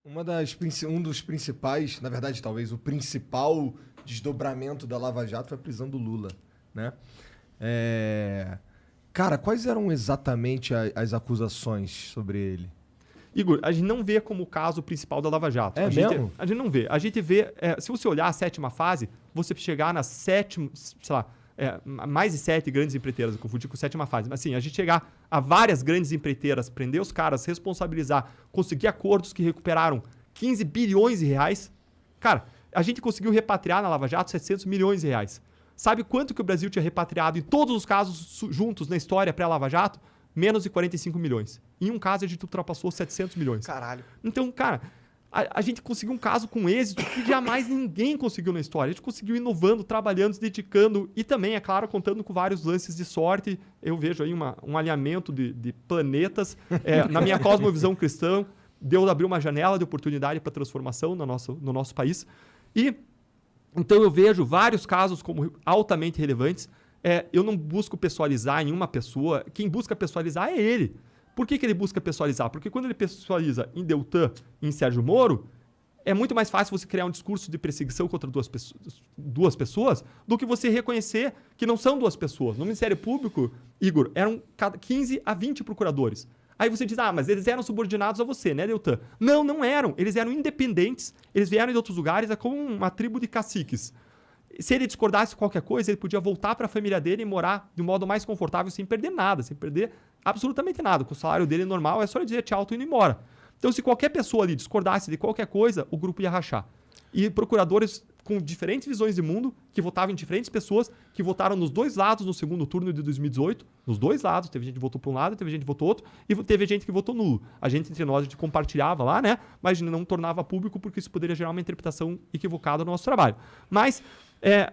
Um dos principais, na verdade, talvez o principal desdobramento da Lava Jato foi a prisão do Lula, né? Cara, quais eram exatamente as acusações sobre ele? Igor, a gente não vê como o caso principal da Lava Jato. É mesmo? A gente não vê. A gente vê, se você olhar a sétima fase, você chegar na sétima, sei lá, mais de 7 grandes empreiteiras, eu confundi com sétima fase. Mas assim, a gente chegar a várias grandes empreiteiras, prender os caras, responsabilizar, conseguir acordos que recuperaram 15 bilhões de reais. Cara, a gente conseguiu repatriar na Lava Jato 700 milhões de reais. Sabe quanto que o Brasil tinha repatriado em todos os casos juntos na história pré-Lava Jato? Menos de 45 milhões. Em um caso, a gente ultrapassou 700 milhões. Caralho. Então, cara, a gente conseguiu um caso com êxito que jamais ninguém conseguiu na história. A gente conseguiu inovando, trabalhando, se dedicando e também, é claro, contando com vários lances de sorte. Eu vejo aí um alinhamento de planetas. Na minha cosmovisão cristã, Deus abriu uma janela de oportunidade para transformação no nosso país. E então eu vejo vários casos como altamente relevantes. Eu não busco pessoalizar em uma pessoa. Quem busca pessoalizar é ele. Por que ele busca pessoalizar? Porque quando ele pessoaliza em Deltan e em Sérgio Moro, é muito mais fácil você criar um discurso de perseguição contra duas pessoas do que você reconhecer que não são duas pessoas. No Ministério Público, Igor, eram 15 a 20 procuradores. Aí você diz, mas eles eram subordinados a você, né, Deltan? Não, não eram. Eles eram independentes, eles vieram de outros lugares, é como uma tribo de caciques. Se ele discordasse de qualquer coisa, ele podia voltar para a família dele e morar de um modo mais confortável, sem perder nada, sem perder absolutamente nada. Com o salário dele normal, é só ele dizer tchau, tô indo embora. Então, se qualquer pessoa ali discordasse de qualquer coisa, o grupo ia rachar. E procuradores com diferentes visões de mundo, que votavam em diferentes pessoas, que votaram nos dois lados no segundo turno de 2018. Nos dois lados. Teve gente que votou para um lado, teve gente que votou outro, e teve gente que votou nulo. A gente, entre nós, a gente compartilhava lá, né? Mas não tornava público, porque isso poderia gerar uma interpretação equivocada no nosso trabalho. Mas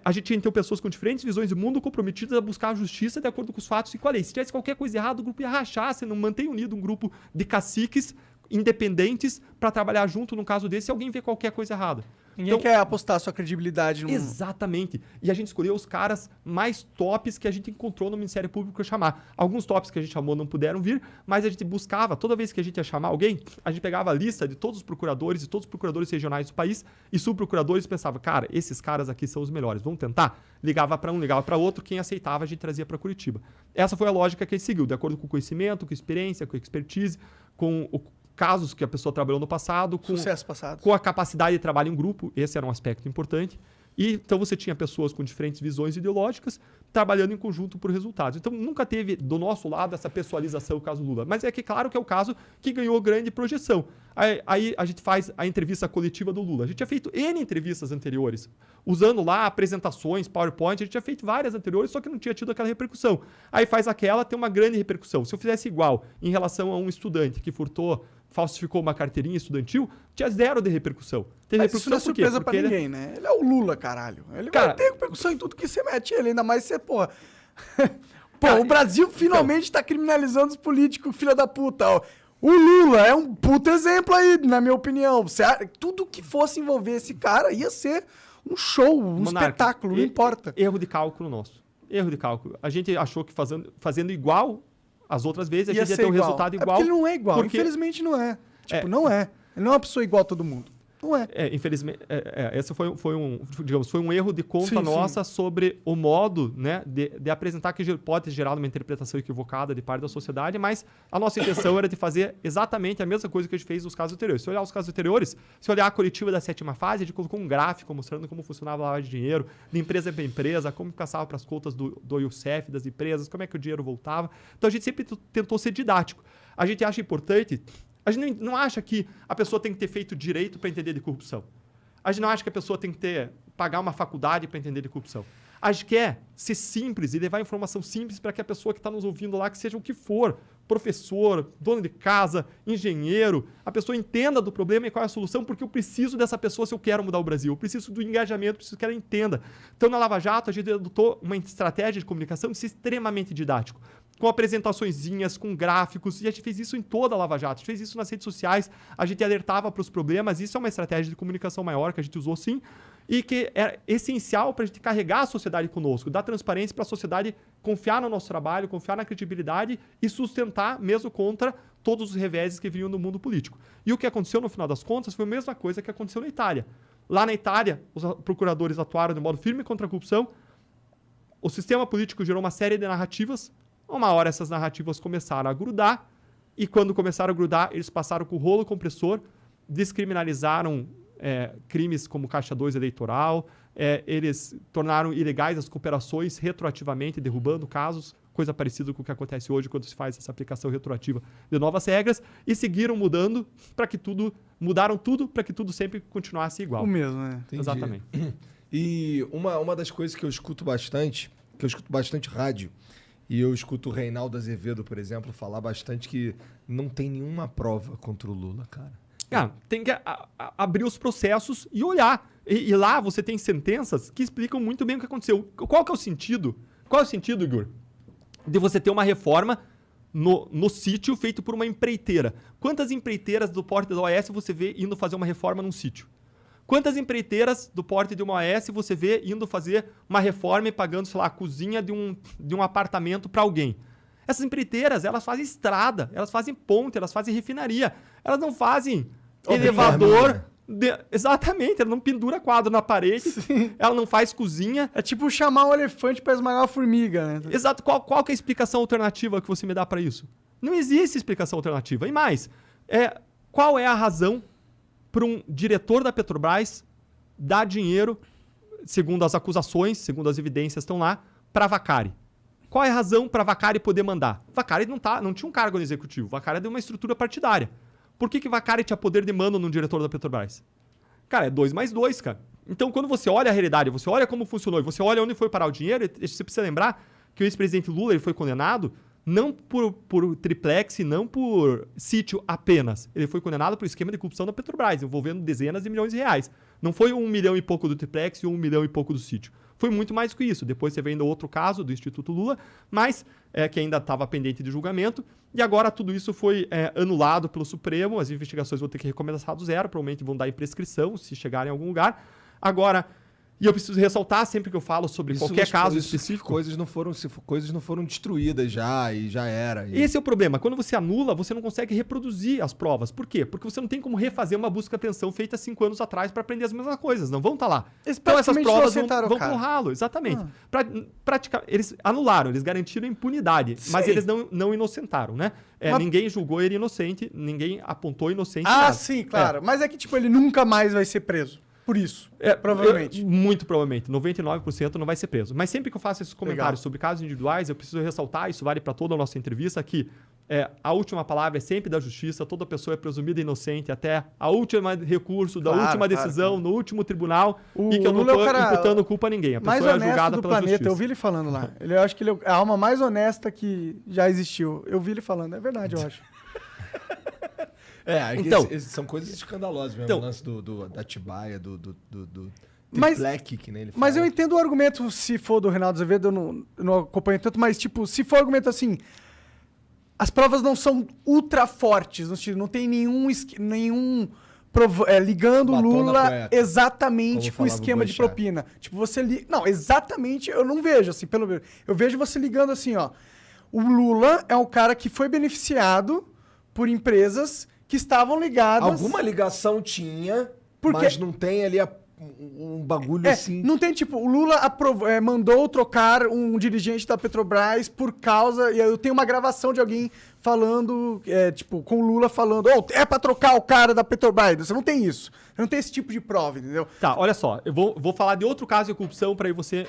a gente tinha, então, pessoas com diferentes visões de mundo comprometidas a buscar a justiça de acordo com os fatos e com a lei. Se tivesse qualquer coisa errada, o grupo ia rachar. Você não mantém unido um grupo de caciques independentes para trabalhar junto num caso desse se alguém vê qualquer coisa errada. Ninguém quer apostar sua credibilidade no... Exatamente. E a gente escolheu os caras mais tops que a gente encontrou no Ministério Público para chamar. Alguns tops que a gente chamou não puderam vir, mas a gente buscava, toda vez que a gente ia chamar alguém, a gente pegava a lista de todos os procuradores e todos os procuradores regionais do país e subprocuradores e pensava, cara, esses caras aqui são os melhores, vamos tentar? Ligava para um, ligava para outro, quem aceitava a gente trazia para Curitiba. Essa foi a lógica que a gente seguiu, de acordo com o conhecimento, com a experiência, com a expertise, com o casos que a pessoa trabalhou no passado, sucesso passado, com a capacidade de trabalho em grupo, esse era um aspecto importante. E então você tinha pessoas com diferentes visões ideológicas trabalhando em conjunto por resultados. Então nunca teve do nosso lado essa pessoalização o caso Lula. Mas claro que é o caso que ganhou grande projeção. Aí a gente faz a entrevista coletiva do Lula. A gente tinha feito N entrevistas anteriores, usando lá apresentações, PowerPoint, a gente tinha feito várias anteriores, só que não tinha tido aquela repercussão. Aí faz aquela, tem uma grande repercussão. Se eu fizesse igual em relação a um estudante que falsificou uma carteirinha estudantil, tinha zero de repercussão. Mas isso não é surpresa pra ninguém, né? Ele é o Lula, caralho. Ele vai ter repercussão em tudo que você mete ele, ainda mais você, porra. O Brasil finalmente tá criminalizando os políticos, filha da puta. Ó. O Lula é um puto exemplo aí, na minha opinião. Tudo que fosse envolver esse cara ia ser um show, um espetáculo, não importa. Erro de cálculo nosso. Erro de cálculo. A gente achou que fazendo igual as outras vezes, a gente ia ter um resultado igual. Porque ele não é igual. Infelizmente não é. Não é. Ele não é uma pessoa igual a todo mundo. Não é. Infelizmente, esse foi um erro de conta nossa sobre o modo, né, de apresentar, que pode ter gerado uma interpretação equivocada de parte da sociedade, mas a nossa intenção era de fazer exatamente a mesma coisa que a gente fez nos casos anteriores. Se olhar os casos anteriores, se olhar a coletiva da sétima fase, a gente colocou um gráfico mostrando como funcionava a lavagem de dinheiro, de empresa para empresa, como passava para as contas do IUCEF, das empresas, como é que o dinheiro voltava. Então a gente sempre tentou ser didático. A gente acha importante... A gente não acha que a pessoa tem que ter feito direito para entender de corrupção. A gente não acha que a pessoa tem que pagar uma faculdade para entender de corrupção. A gente quer ser simples e levar informação simples para que a pessoa que está nos ouvindo lá, que seja o que for, professor, dono de casa, engenheiro, a pessoa entenda do problema e qual é a solução, porque eu preciso dessa pessoa se eu quero mudar o Brasil. Eu preciso do engajamento, preciso que ela entenda. Então, na Lava Jato, a gente adotou uma estratégia de comunicação de ser extremamente didático. com apresentaçõezinhas, com gráficos, e a gente fez isso em toda a Lava Jato. A gente fez isso nas redes sociais, a gente alertava para os problemas, isso é uma estratégia de comunicação maior que a gente usou sim, e que é essencial para a gente carregar a sociedade conosco, dar transparência para a sociedade confiar no nosso trabalho, confiar na credibilidade e sustentar mesmo contra todos os reveses que vinham no mundo político. E o que aconteceu no final das contas foi a mesma coisa que aconteceu na Itália. Lá na Itália, os procuradores atuaram de modo firme contra a corrupção, o sistema político gerou uma série de narrativas, uma hora essas narrativas começaram a grudar, e quando começaram a grudar, eles passaram com o rolo compressor, descriminalizaram crimes como Caixa 2 eleitoral, eles tornaram ilegais as cooperações retroativamente, derrubando casos, coisa parecida com o que acontece hoje quando se faz essa aplicação retroativa de novas regras, e seguiram mudando para que tudo, mudaram tudo para que tudo sempre continuasse igual. O mesmo, né? Entendi. Exatamente. E uma das coisas que eu escuto bastante rádio, e eu escuto o Reinaldo Azevedo, por exemplo, falar bastante que não tem nenhuma prova contra o Lula, cara. Tem que abrir os processos e olhar. E lá você tem sentenças que explicam muito bem o que aconteceu. Qual que é o sentido? Qual é o sentido, Igor? De você ter uma reforma no sítio feito por uma empreiteira. Quantas empreiteiras do porte da OAS você vê indo fazer uma reforma num sítio? Quantas empreiteiras do porte de uma OAS você vê indo fazer uma reforma e pagando, sei lá, a cozinha de um apartamento para alguém? Essas empreiteiras, elas fazem estrada, elas fazem ponte, elas fazem refinaria. Elas não fazem elevador. Exatamente, ela não pendura quadro na parede, sim. Ela não faz cozinha. É tipo chamar um elefante para esmagar uma formiga, né? Exato. Qual que é a explicação alternativa que você me dá para isso? Não existe explicação alternativa. E mais, qual é a razão para um diretor da Petrobras dar dinheiro, segundo as acusações, segundo as evidências estão lá, para Vacari? Qual é a razão para Vacari poder mandar? Vacari não tinha um cargo no executivo, Vacari é de uma estrutura partidária. Por que Vacari tinha poder de mando no diretor da Petrobras? Cara, é 2 mais 2, cara. Então, quando você olha a realidade, você olha como funcionou e você olha onde foi parar o dinheiro, você precisa lembrar que o ex-presidente Lula ele foi condenado não por triplex e não por sítio apenas. Ele foi condenado por esquema de corrupção da Petrobras, envolvendo dezenas de milhões de reais. Não foi 1 milhão e pouco do triplex e 1 milhão e pouco do sítio. Foi muito mais que isso. Depois você vê ainda outro caso do Instituto Lula, mas que ainda estava pendente de julgamento. E agora tudo isso foi anulado pelo Supremo. As investigações vão ter que recomeçar do zero. Provavelmente vão dar em prescrição se chegarem em algum lugar. Agora, e eu preciso ressaltar sempre que eu falo sobre qualquer caso específico. Coisas não foram destruídas já e já era. Esse é o problema. Quando você anula, você não consegue reproduzir as provas. Por quê? Porque você não tem como refazer uma busca-apreensão feita 5 anos atrás para aprender as mesmas coisas. Não vão estar lá. Então essas provas vão pro ralo. Exatamente. Eles anularam, eles garantiram impunidade. Sim. Mas eles não inocentaram, né? Ninguém julgou ele inocente, ninguém apontou inocente. Nada. Sim, claro. Mas é que ele nunca mais vai ser preso. Por isso, provavelmente. Muito provavelmente. 99% não vai ser preso. Mas sempre que eu faço esses comentários sobre casos individuais, eu preciso ressaltar, isso vale para toda a nossa entrevista, que a última palavra é sempre da justiça, toda pessoa é presumida inocente até a última recurso, da última decisão, no último tribunal, e que eu não estou imputando culpa a ninguém. A pessoa é julgada pela justiça. Eu vi ele falando lá. Eu acho que ele é a alma mais honesta que já existiu. Eu vi ele falando. É verdade, eu acho. Então, são coisas escandalosas mesmo, o lance da Atibaia, do Triplec, que nem ele fala. Mas eu entendo o argumento, se for do Reinaldo Azevedo, eu não acompanho tanto, mas se for argumento assim, as provas não são ultra fortes, não tem nenhum ligando o Lula exatamente com o esquema de propina. Não, exatamente, eu não vejo assim, eu vejo você ligando assim, ó, o Lula é um cara que foi beneficiado por empresas que estavam ligadas... Alguma ligação tinha, mas não tem ali um bagulho assim... Não tem, o Lula mandou trocar um dirigente da Petrobras por causa... E eu tenho uma gravação de alguém falando, com o Lula falando, é pra trocar o cara da Petrobras. Você não tem isso. Você não tem esse tipo de prova, entendeu? Tá, olha só. Eu vou falar de outro caso de corrupção para aí você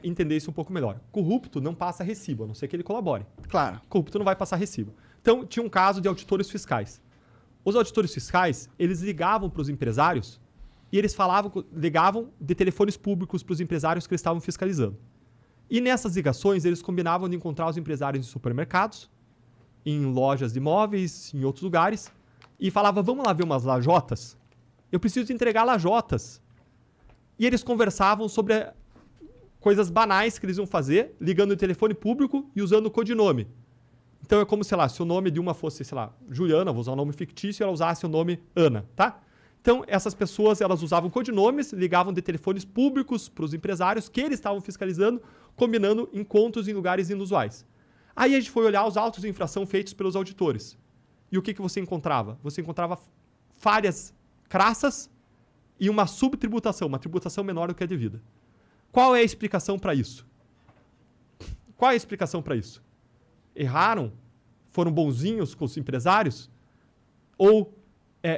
entender isso um pouco melhor. Corrupto não passa recibo, a não ser que ele colabore. Claro. Corrupto não vai passar recibo. Então, tinha um caso de auditores fiscais. Os auditores fiscais, eles ligavam para os empresários e eles ligavam de telefones públicos para os empresários que eles estavam fiscalizando. E nessas ligações, eles combinavam de encontrar os empresários em supermercados, em lojas de imóveis, em outros lugares, e falavam, vamos lá ver umas lajotas? Eu preciso entregar lajotas. E eles conversavam sobre coisas banais que eles iam fazer, ligando o telefone público e usando o codinome. Então é como, sei lá, se o nome de uma fosse, sei lá, Juliana, vou usar um nome fictício, e ela usasse o nome Ana, tá? Então, essas pessoas, elas usavam codinomes, ligavam de telefones públicos para os empresários que eles estavam fiscalizando, combinando encontros em lugares inusuais. Aí a gente foi olhar os autos de infração feitos pelos auditores. E o que você encontrava? Você encontrava falhas crassas e uma subtributação, uma tributação menor do que a devida. Qual é a explicação para isso? Qual é a explicação para isso? Erraram? Foram bonzinhos com os empresários?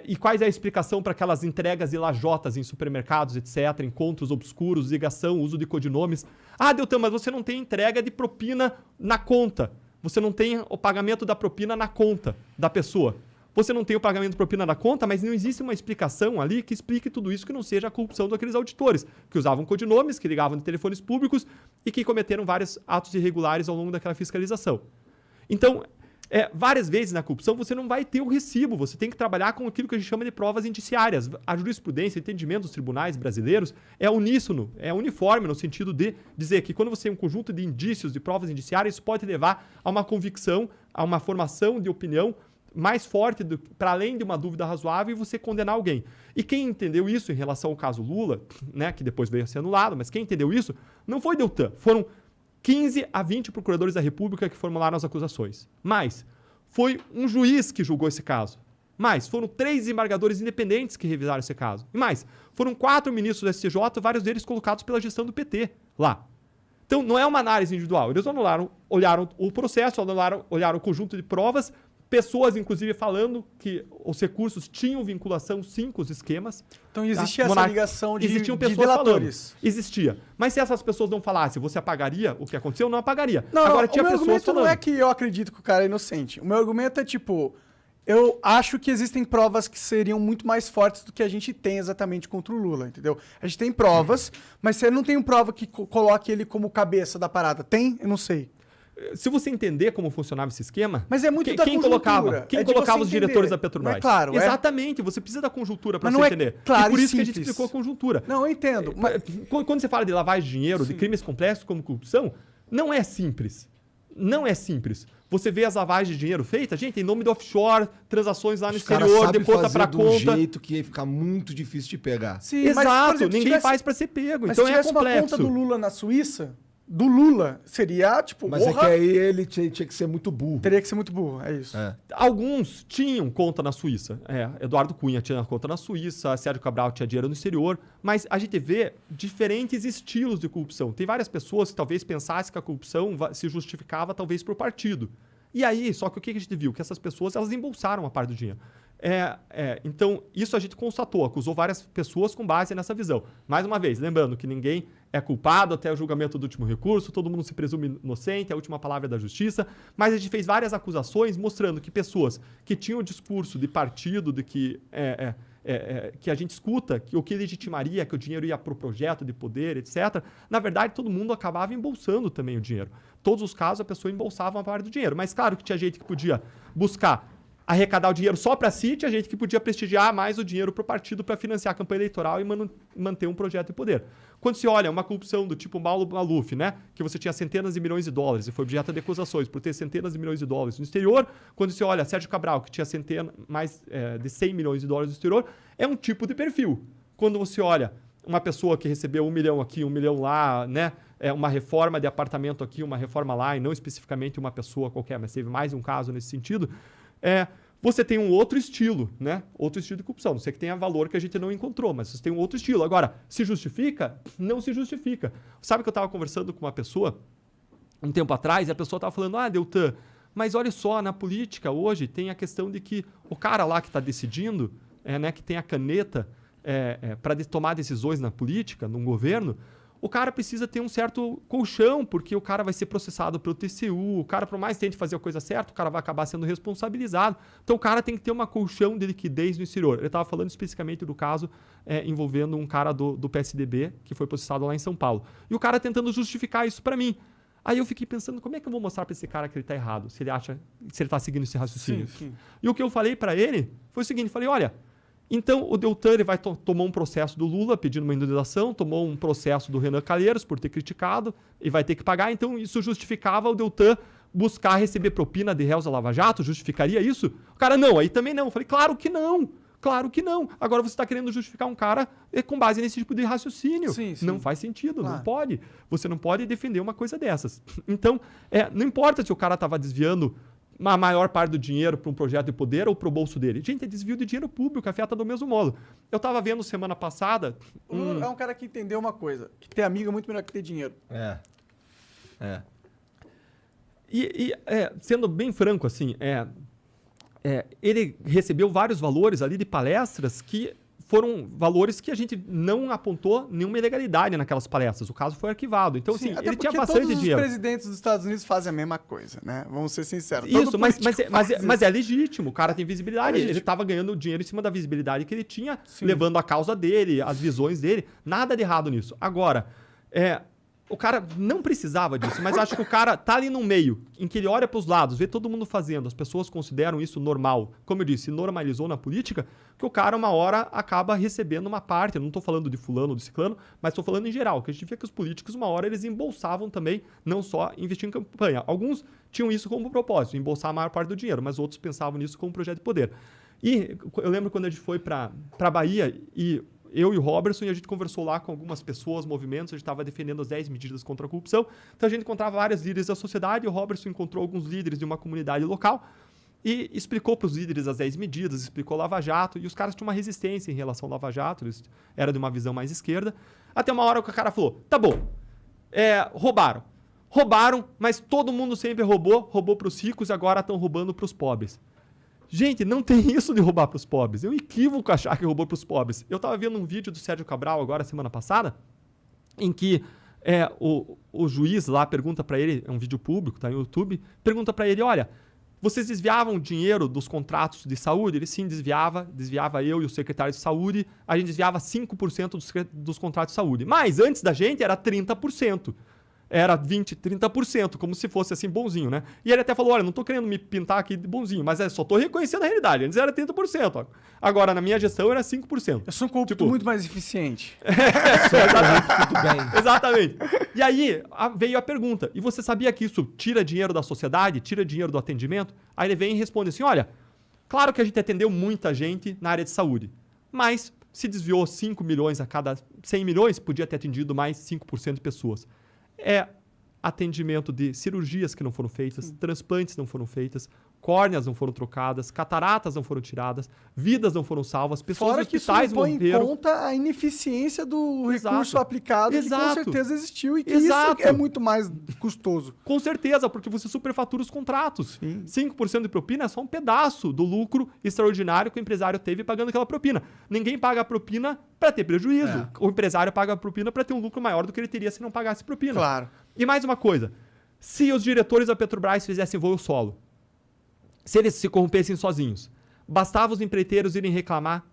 E quais é a explicação para aquelas entregas de lajotas em supermercados, etc., encontros obscuros, ligação, uso de codinomes? Ah, Deltan, mas você não tem entrega de propina na conta. Você não tem o pagamento da propina na conta da pessoa. Você não tem o pagamento de propina na conta, mas não existe uma explicação ali que explique tudo isso que não seja a corrupção daqueles auditores, que usavam codinomes, que ligavam de telefones públicos e que cometeram vários atos irregulares ao longo daquela fiscalização. Então, várias vezes na corrupção você não vai ter o recibo, você tem que trabalhar com aquilo que a gente chama de provas indiciárias. A jurisprudência, o entendimento dos tribunais brasileiros é uníssono, é uniforme no sentido de dizer que quando você tem um conjunto de indícios, de provas indiciárias, isso pode levar a uma convicção, a uma formação de opinião mais forte, para além de uma dúvida razoável, e você condenar alguém. E quem entendeu isso em relação ao caso Lula, né, que depois veio a ser anulado, mas quem entendeu isso não foi Deltan, foram 15 a 20 procuradores da República que formularam as acusações. Mas foi um juiz que julgou esse caso. Mais, foram 3 desembargadores independentes que revisaram esse caso. E mais, foram 4 ministros do STJ, vários deles colocados pela gestão do PT lá. Então, não é uma análise individual. Eles olharam o processo, olharam o conjunto de provas, pessoas, inclusive, falando que os recursos tinham vinculação, sim, com os esquemas. Então, existia essa ligação de delatores. Existia. Mas se essas pessoas não falassem, você apagaria o que aconteceu? Não apagaria. Não, agora, tinha pessoas falando... falando. Não é que eu acredito que o cara é inocente. O meu argumento é, tipo... Eu acho que existem provas que seriam muito mais fortes do que a gente tem exatamente contra o Lula, entendeu? A gente tem provas, mas você não tem prova que coloque ele como cabeça da parada. Tem? Eu não sei. Se você entender como funcionava esse esquema... Mas é muito da conjuntura. Quem colocava os diretores da Petrobras? Não é claro. Exatamente. Você precisa da conjuntura para você entender. Claro, e por isso que a gente explicou a conjuntura. Não, eu entendo. Mas... Quando você fala de lavagem de dinheiro, de crimes complexos como corrupção, não é simples. Não é simples. Você vê as lavagens de dinheiro feitas, gente, em nome do offshore, transações lá no exterior, de conta para conta. De um jeito que ia ficar muito difícil de pegar. Sim, exato, mas, por exemplo, ninguém faz para ser pego. Mas então se tivesse uma conta do Lula na Suíça, do Lula, seria tipo... Mas é que aí ele tinha que ser muito burro. Teria que ser muito burro, é isso. Alguns tinham conta na Suíça. Eduardo Cunha tinha conta na Suíça, Sérgio Cabral tinha dinheiro no exterior, mas a gente vê diferentes estilos de corrupção. Tem várias pessoas que talvez pensassem que a corrupção se justificava talvez por partido. E aí, só que o que a gente viu? Que essas pessoas, elas embolsaram a parte do dinheiro. Então, isso a gente constatou, acusou várias pessoas com base nessa visão. Mais uma vez, lembrando que ninguém é culpado até o julgamento do último recurso, todo mundo se presume inocente, a última palavra é da justiça, mas a gente fez várias acusações mostrando que pessoas que tinham o discurso de partido, de que a gente escuta, que o que legitimaria que o dinheiro ia para o projeto de poder, etc., na verdade, todo mundo acabava embolsando também o dinheiro. Todos os casos, a pessoa embolsava uma parte do dinheiro. Mas claro que tinha gente que podia buscar arrecadar o dinheiro só para si, tinha gente que podia prestigiar mais o dinheiro para o partido para financiar a campanha eleitoral e manter um projeto de poder. Quando se olha uma corrupção do tipo Paulo Maluf, né, que você tinha centenas de milhões de dólares e foi objeto de acusações por ter centenas de milhões de dólares no exterior, quando se olha Sérgio Cabral, que tinha mais de 100 milhões de dólares no exterior, é um tipo de perfil. Quando você olha uma pessoa que recebeu 1 milhão aqui, 1 milhão lá, né, uma reforma de apartamento aqui, uma reforma lá, e não especificamente uma pessoa qualquer, mas teve mais um caso nesse sentido, você tem um outro estilo, né? Outro estilo de corrupção. Não sei que tenha valor que a gente não encontrou, mas você tem um outro estilo. Agora, se justifica? Não se justifica. Sabe que eu estava conversando com uma pessoa um tempo atrás e a pessoa estava falando, Deltan, mas olha só, na política hoje tem a questão de que o cara lá que está decidindo, né, que tem a caneta para tomar decisões na política, num governo, o cara precisa ter um certo colchão, porque o cara vai ser processado pelo TCU, o cara, por mais que tente fazer a coisa certa, o cara vai acabar sendo responsabilizado. Então, o cara tem que ter uma colchão de liquidez no exterior. Ele estava falando especificamente do caso envolvendo um cara do PSDB, que foi processado lá em São Paulo. E o cara tentando justificar isso para mim. Aí eu fiquei pensando, como é que eu vou mostrar para esse cara que ele está errado, se ele está seguindo esse raciocínio? Sim. E o que eu falei para ele foi o seguinte, falei, olha... Então, o Deltan ele tomou um processo do Lula pedindo uma indenização, tomou um processo do Renan Calheiros por ter criticado e vai ter que pagar. Então, isso justificava o Deltan buscar receber propina de réus da Lava Jato? Justificaria isso? O cara, não, aí também não. Eu falei, claro que não. Claro que não. Agora você está querendo justificar um cara com base nesse tipo de raciocínio. Sim. Não faz sentido, Claro. não pode. Você não pode defender uma coisa dessas. Então, não importa se o cara estava desviando a maior parte do dinheiro para um projeto de poder ou para o bolso dele. Gente, é desvio de dinheiro público, afeta do mesmo modo. Eu estava vendo semana passada... É um cara que entendeu uma coisa, que ter amigo é muito melhor que ter dinheiro. Sendo bem franco, assim, ele recebeu vários valores ali de palestras que foram valores que a gente não apontou nenhuma ilegalidade naquelas palestras. O caso foi arquivado. Então, Sim, assim, até ele tinha porque bastante todos dinheiro. os presidentes dos Estados Unidos fazem a mesma coisa, né? Vamos ser sinceros. Isso, Todo mas político faz é legítimo. O cara tem visibilidade. É legítimo. Ele estava ganhando dinheiro em cima da visibilidade que ele tinha, Sim. levando a causa dele, as visões dele. Nada de errado nisso. Agora, o cara não precisava disso, mas acho que o cara tá ali no meio, em que ele olha para os lados, vê todo mundo fazendo, as pessoas consideram isso normal. Como eu disse, normalizou na política, que o cara uma hora acaba recebendo uma parte. Eu não estou falando de fulano ou de ciclano, mas estou falando em geral, que a gente vê que os políticos uma hora eles embolsavam também, não só investir em campanha. Alguns tinham isso como propósito, embolsar a maior parte do dinheiro, mas outros pensavam nisso como projeto de poder. E eu lembro quando a gente foi para Bahia e eu e o Robertson, e a gente conversou lá com algumas pessoas, movimentos, a gente estava defendendo as 10 medidas contra a corrupção. Então a gente encontrava vários líderes da sociedade, e o Robertson encontrou alguns líderes de uma comunidade local e explicou para os líderes as 10 medidas, explicou Lava Jato, e os caras tinham uma resistência em relação ao Lava Jato, eles eram de uma visão mais esquerda. Até uma hora que o cara falou, tá bom, roubaram, mas todo mundo sempre roubou para os ricos e agora estão roubando para os pobres. Gente, não tem isso de roubar para os pobres. É um equívoco achar que roubou para os pobres. Eu estava vendo um vídeo do Sérgio Cabral agora, semana passada, em que o juiz lá pergunta para ele, é um vídeo público, tá no YouTube, pergunta para ele, olha, vocês desviavam dinheiro dos contratos de saúde? Ele sim desviava eu e o secretário de saúde, a gente desviava 5% dos contratos de saúde. Mas antes da gente era 30%. Era 20%, 30%, como se fosse assim bonzinho, né? E ele até falou, olha, não tô querendo me pintar aqui de bonzinho, mas só tô reconhecendo a realidade. Antes era 30%, ó. Agora, na minha gestão, era 5%. Eu sou um corrupto muito mais eficiente. Tudo bem. Exatamente. E aí veio a pergunta, e você sabia que isso tira dinheiro da sociedade, tira dinheiro do atendimento? Aí ele vem e responde assim, olha, claro que a gente atendeu muita gente na área de saúde, mas se desviou 5 milhões a cada 100 milhões, podia ter atendido mais 5% de pessoas. Atendimento de cirurgias que não foram feitas, transplantes não foram feitas, córneas não foram trocadas, cataratas não foram tiradas, vidas não foram salvas, pessoas Fora nos que isso hospitais não põe em morreram. conta a ineficiência do Exato. recurso aplicado, que com Exato. certeza existiu e que Exato. isso é muito mais custoso. Com certeza, porque você superfatura os contratos. Sim. 5% de propina é só um pedaço do lucro extraordinário que o empresário teve pagando aquela propina. Ninguém paga a propina para ter prejuízo. O empresário paga a propina para ter um lucro maior do que ele teria se não pagasse propina. Claro. E mais uma coisa, se os diretores da Petrobras fizessem voo solo, se eles se corrompessem sozinhos, bastava os empreiteiros irem reclamar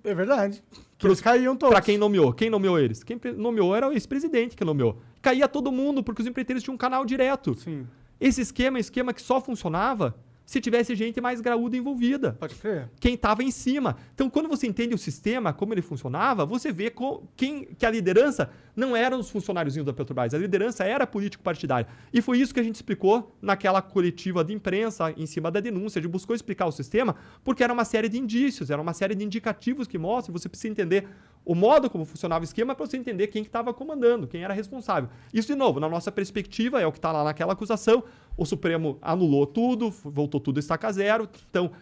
É verdade. Eles caíam todos. para quem nomeou. Quem nomeou eles? Quem nomeou era o ex-presidente que nomeou. Caía todo mundo, porque os empreiteiros tinham um canal direto. Sim. Esse esquema é um esquema que só funcionava se tivesse gente mais graúda envolvida. Pode crer. Quem estava em cima. Então, quando você entende o sistema, como ele funcionava, você vê que a liderança não eram os funcionáriozinhos da Petrobras, a liderança era político partidário. E foi isso que a gente explicou naquela coletiva de imprensa, em cima da denúncia. A gente buscou explicar o sistema, porque era uma série de indícios, era uma série de indicativos que mostram, você precisa entender o modo como funcionava o esquema para você entender quem que estava comandando, quem era responsável. Isso, de novo, na nossa perspectiva, é o que está lá naquela acusação. O Supremo anulou tudo, voltou tudo a estaca zero. Então,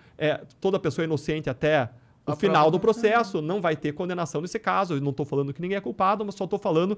toda pessoa inocente até o final do processo não vai ter condenação nesse caso. Eu não estou falando que ninguém é culpado, mas só estou falando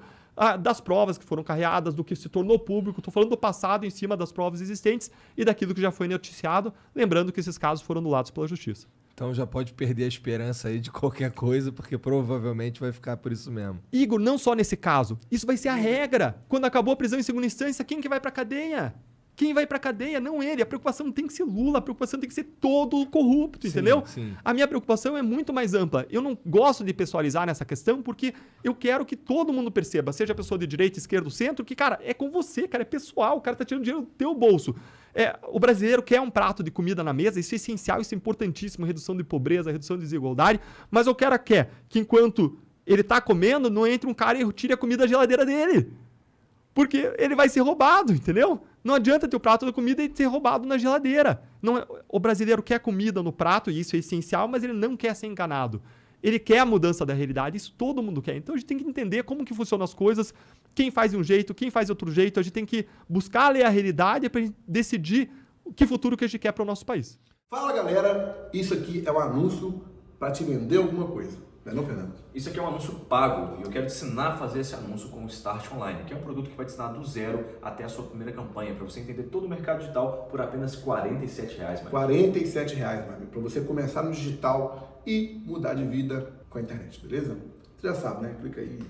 das provas que foram carreadas, do que se tornou público. Estou falando do passado em cima das provas existentes e daquilo que já foi noticiado. Lembrando que esses casos foram anulados pela Justiça. Então já pode perder a esperança aí de qualquer coisa, porque provavelmente vai ficar por isso mesmo. Igor, não só nesse caso. Isso vai ser a regra. Quando acabou a prisão em segunda instância, quem que vai para cadeia? Quem vai pra cadeia? Não ele. A preocupação não tem que ser Lula, a preocupação tem que ser todo corrupto, entendeu? Sim. A minha preocupação é muito mais ampla. Eu não gosto de pessoalizar nessa questão porque eu quero que todo mundo perceba, seja a pessoa de direita, esquerda, centro, que, cara, é com você, cara, é pessoal, o cara tá tirando dinheiro do teu bolso. O brasileiro quer um prato de comida na mesa, isso é essencial, isso é importantíssimo, redução de pobreza, redução de desigualdade, mas o cara quer que enquanto ele tá comendo, não entre um cara e tire a comida da geladeira dele. Porque ele vai ser roubado, entendeu? Não adianta ter o prato da comida e ser roubado na geladeira. Não, o brasileiro quer comida no prato, e isso é essencial, mas ele não quer ser enganado. Ele quer a mudança da realidade, isso todo mundo quer. Então a gente tem que entender como que funcionam as coisas, quem faz de um jeito, quem faz de outro jeito. A gente tem que buscar ler a realidade para decidir que futuro que a gente quer para o nosso país. Fala galera, isso aqui é um anúncio para te vender alguma coisa. Não, Fernando? Isso aqui é um anúncio pago e eu quero te ensinar a fazer esse anúncio com o Start Online, que é um produto que vai te ensinar do zero até a sua primeira campanha, para você entender todo o mercado digital por apenas R$ 47, mano. R$ 47, mano, para você começar no digital e mudar de vida com a internet, beleza? Você já sabe, né? Clica aí.